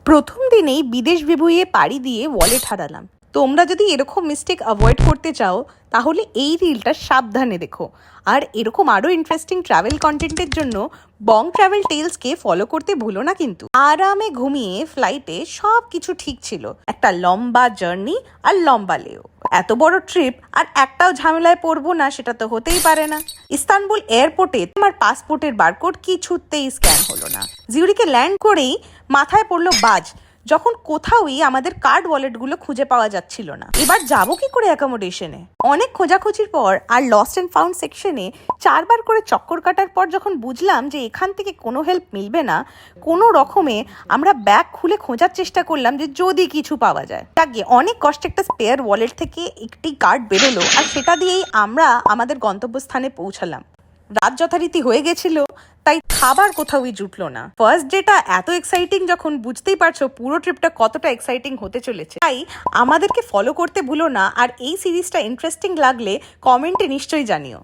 প্রথম দিনেই বিদেশ বিভুঁইয়ে পাড়ি দিয়ে ওয়ালেট হারালাম। তোমরা যদি এরকম মিস্টেক অ্যাভয়েড করতে চাও তাহলে এই রিলটা সাবধানে দেখো। আর এরকম আরও ইন্টারেস্টিং ট্রাভেল কন্টেন্টের জন্য বং ট্রাভেল টেলসকে ফলো করতে ভুলো না কিন্তু। আরামে ঘুমিয়ে ফ্লাইটে সব কিছু ঠিক ছিল। একটা লম্বা জার্নি আর লম্বা লেও, এত বড় ট্রিপ আর একটাও ঝামেলায় পড়বো না সেটা তো হতেই পারে না। ইস্তানবুল এয়ারপোর্টে আমার পাসপোর্টের বারকোড কিছুতেই স্ক্যান হলো না। জিউরিকে ল্যান্ড করেই মাথায় পড়লো বাজ, যখন কোথাওই আমাদের কার্ড ওয়ালেটগুলো খুঁজে পাওয়া যাচ্ছিল না। এবার যাবো কি করে অ্যাকোমোডেশনে? অনেক খোঁজাখুঁজির পর আর লস্ট অ্যান্ড ফাউন্ড সেকশনে 4বার করে চক্কর কাটার পর যখন বুঝলাম যে এখান থেকে কোনো হেল্প মিলবে না, কোনো রকমে আমরা ব্যাগ খুলে খোঁজার চেষ্টা করলাম যে যদি কিছু পাওয়া যায়। তাকে অনেক কষ্টে একটা স্পেয়ার ওয়ালেট থেকে একটি কার্ড বেরোলো আর সেটা দিয়েই আমরা আমাদের গন্তব্যস্থানে পৌঁছালাম। রাত যথারীতি হয়ে গেছিল, তাই খাবার কোথাওই জুটলো না। ফার্স্ট ডেটা এত এক্সাইটিং, যখন বুঝতেই পারছো পুরো ট্রিপটা কতটা এক্সাইটিং হতে চলেছে। তাই আমাদেরকে ফলো করতে ভুলো না, আর এই সিরিজটা ইন্টারেস্টিং লাগলে কমেন্টে নিশ্চয়ই জানিও।